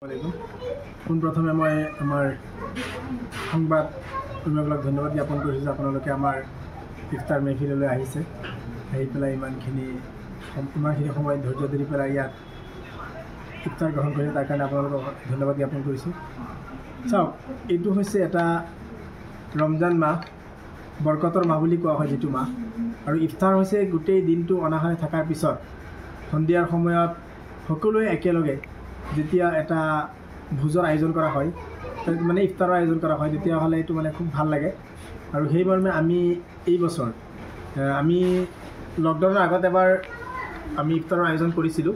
পোনপ্ৰথমে মই আমাৰ সংবাদ কৰ্মীসকলক ধন্যবাদ জ্ঞাপন কৰিছোঁ যে আপোনালোকে আমাৰ ইফতাৰ মেহফিললৈ আহিছে। আহি পেলাই ইমানখিনি সময় ধৈৰ্য ধৰি পেলাই ইয়াত ইফতাৰ গ্ৰহণ কৰিছে, তাৰ কাৰণে আপোনালোকক ধন্যবাদ জ্ঞাপন কৰিছোঁ। চাওক, এইটো হৈছে এটা ৰমজান মাহ, বৰকতৰ মাহ বুলি কোৱা হয় যিটো মাহ, আৰু ইফতাৰ হৈছে গোটেই দিনটো অনাহাৰে থকাৰ পিছত সন্ধিয়াৰ সময়ত সকলোৱে একেলগে যেতিয়া এটা ভোজৰ আয়োজন কৰা হয়, মানে ইফতাৰৰ আয়োজন কৰা হয়, তেতিয়াহ'লে এইটো মানে খুব ভাল লাগে। আৰু সেইবাবে আমি এই বছৰ আমি লকডাউনৰ আগত এবাৰ আমি ইফতাৰৰ আয়োজন কৰিছিলোঁ,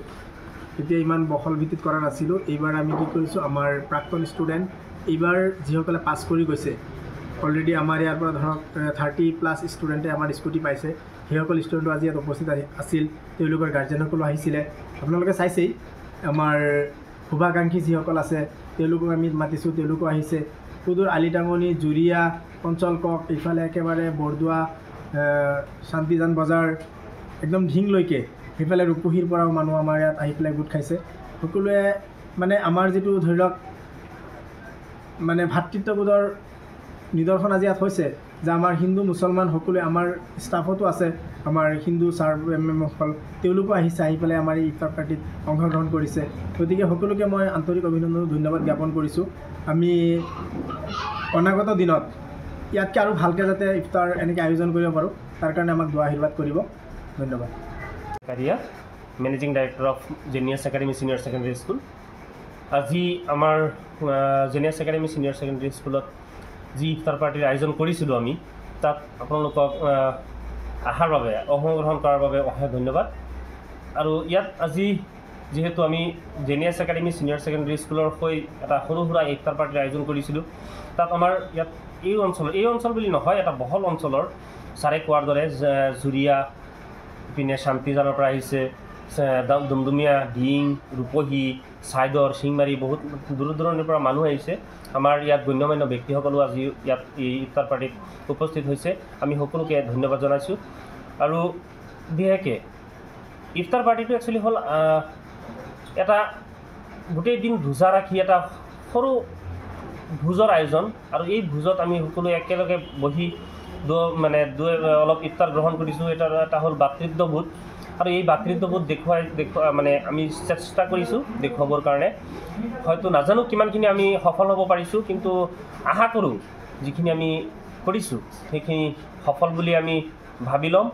তেতিয়া ইমান বহল ভিত্তিত কৰা নাছিলোঁ। এইবাৰ আমি কি কৰিছোঁ, আমাৰ প্ৰাক্তন ষ্টুডেণ্ট এইবাৰ যিসকলে পাছ কৰি গৈছে, অলৰেডি আমাৰ ইয়াৰ পৰা ধৰক 30+ ষ্টুডেণ্টে আমাৰ স্কুটি পাইছে, সেইসকল ষ্টুডেণ্টো আজি ইয়াত উপস্থিত আছিল। তেওঁলোকৰ গাৰ্জেনসকলো আহিছিলে, আপোনালোকে চাইছেই। আমাৰ শুভাকাংক্ষী যিসকল আছে তেওঁলোকক আমি মাতিছোঁ, তেওঁলোকো আহিছে। সুদূৰ আলিটাঙনি, জুৰীয়া, পঞ্চলকক, ইফালে একেবাৰে বৰদোৱা, শান্তিজান বজাৰ, একদম ঢিংলৈকে, সেইফালে ৰূপহীৰ পৰাও মানুহ আমাৰ ইয়াত আহি পেলাই গোট খাইছে। সকলোৱে মানে আমাৰ যিটো ধৰি লওক মানে ভাতৃত্ববোধৰ নিদৰ্শন আজি ইয়াত হৈছে যে আমাৰ হিন্দু মুছলমান সকলোৱে, আমাৰ ষ্টাফতো আছে আমাৰ হিন্দু ছাৰ মেমসকল, তেওঁলোকো আহিছে, আহি পেলাই আমাৰ এই ইফতাৰ পাৰ্টিত অংশগ্ৰহণ কৰিছে। গতিকে সকলোকে মই আন্তৰিক অভিনন্দন, ধন্যবাদ জ্ঞাপন কৰিছোঁ। আমি অনাগত দিনত ইয়াতকৈ আৰু ভালকৈ যাতে ইফতাৰ এনেকৈ আয়োজন কৰিব পাৰোঁ, তাৰ কাৰণে আমাক দোৱা আশীৰ্বাদ কৰিব। ধন্যবাদ। Managing director of Genius Academy senior secondary school. আজি আমাৰ জেনিয়াছ একাডেমি ছিনিয়ৰ ছেকেণ্ডেৰী স্কুলত যি ইফতাৰ পাৰ্টিৰ আয়োজন কৰিছিলোঁ আমি, তাত আপোনালোকক অহাৰ বাবে, অংশগ্ৰহণ কৰাৰ বাবে অশেষ ধন্যবাদ। আৰু ইয়াত আজি যিহেতু আমি জেনিয়াছ একাডেমি ছিনিয়ৰ ছেকেণ্ডেৰী স্কুলৰ হৈ এটা সৰু সুৰা ইফতাৰ পাৰ্টিৰ আয়োজন কৰিছিলোঁ, তাত আমাৰ ইয়াত এই অঞ্চল বুলি নহয়, এটা বহল অঞ্চলৰ ছাৰে কোৱাৰ দৰে জুৰীয়া, ইপিনে শান্তিজানৰ পৰা আহিছে, ডুমডুমীয়া, ডিং, ৰূপহী, ছাইদৰ, শিংমাৰী, বহুত দূৰ দূৰণিৰ পৰা মানুহ আহিছে। আমাৰ ইয়াত গণ্যমান্য ব্যক্তিসকলো আজি ইয়াত এই ইফতাৰ পাৰ্টিত উপস্থিত হৈছে। আমি সকলোকে ধন্যবাদ জনাইছোঁ। আৰু বিশেষকৈ ইফতাৰ পাৰ্টিটো একচুৱেলি হ'ল এটা গোটেই দিন ৰোজা ৰাখি এটা সৰু ভোজৰ আয়োজন, আৰু এই ভোজত আমি সকলোৱে একেলগে বহি অলপ ইফতাৰ গ্ৰহণ কৰিছোঁ। এটা হ'ল ভাতৃত্ববোধ, আৰু এই ভাতৃত্ববোধ মানে আমি চেষ্টা কৰিছোঁ দেখুৱাবৰ কাৰণে। হয়তো নাজানো কিমানখিনি আমি সফল হ'ব পাৰিছোঁ, কিন্তু আশা কৰোঁ যিখিনি আমি কৰিছোঁ সেইখিনি সফল বুলি আমি ভাবি ল'ম।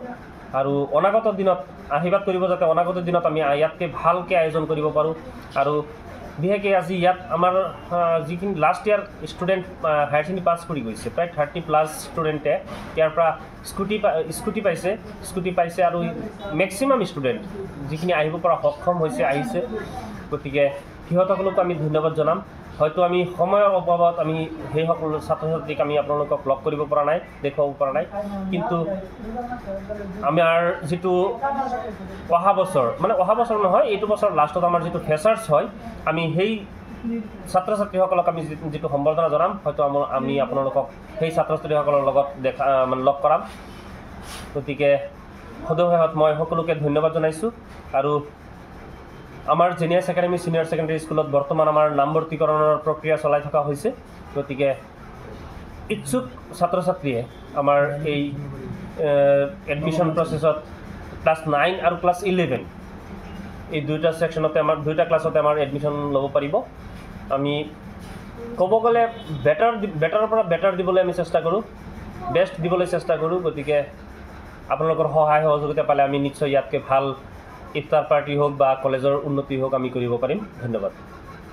আৰু অনাগত দিনত আশীৰ্বাদ কৰিব যাতে অনাগত দিনত আমি ইয়াতকৈ ভালকৈ আয়োজন কৰিব পাৰোঁ। আৰু বিশেষকৈ আজি ইয়াত আমাৰ যিখিনি last year student higher secondary pass কৰি গৈছে, প্ৰায় 30+ ষ্টুডেণ্টে ইয়াৰ পৰা স্কুটি পাইছে, আৰু মেক্সিমাম ষ্টুডেণ্ট যিখিনি আহিব পৰা সক্ষম হৈছে, আহিছে। গতিকে সিহঁতসকলকো আমি ধন্যবাদ জনাম। হয়তো আমি সময়ৰ অভাৱত আমি সেইসকল ছাত্ৰ ছাত্ৰীক আমি আপোনালোকক লগ কৰিব পৰা নাই, দেখুৱাব পৰা নাই, কিন্তু আমাৰ যিটো অহা বছৰ নহয়, এইটো বছৰ লাষ্টত আমাৰ যিটো ফ্ৰেছাৰ্ছ হয়, আমি সেই ছাত্ৰ ছাত্ৰীসকলক আমি যিটো সম্বৰ্ধনা জনাম, হয়তো আমি আপোনালোকক সেই ছাত্ৰ ছাত্ৰীসকলৰ লগত লগ কৰাম। গতিকে সদৌ মই সকলোকে ধন্যবাদ জনাইছোঁ। আৰু আমাৰ জেনিয়াছ একাডেমি ছিনিয়ৰ ছেকেণ্ডেৰী স্কুলত বৰ্তমান আমাৰ নামভৰ্তিকৰণৰ প্ৰক্ৰিয়া চলাই থকা হৈছে। গতিকে ইচ্ছুক ছাত্ৰ ছাত্ৰীয়ে আমাৰ এই এডমিশ্যন প্ৰচেছত ক্লাছ 9 আৰু ক্লাছ 11 এই দুটা ক্লাছতে আমাৰ এডমিশ্যন ল'ব পাৰিব। আমি ক'ব গ'লে বেটাৰৰ পৰা বেটাৰ দিবলৈ আমি চেষ্টা কৰোঁ, বেষ্ট দিবলৈ চেষ্টা কৰোঁ। গতিকে আপোনালোকৰ সহায় সহযোগিতা পালে আমি নিশ্চয় ইয়াতকৈ ভাল ইফতাৰ পাৰ্টি হওক বা কলেজৰ উন্নতি হওক আমি কৰিব পাৰিম। ধন্যবাদ।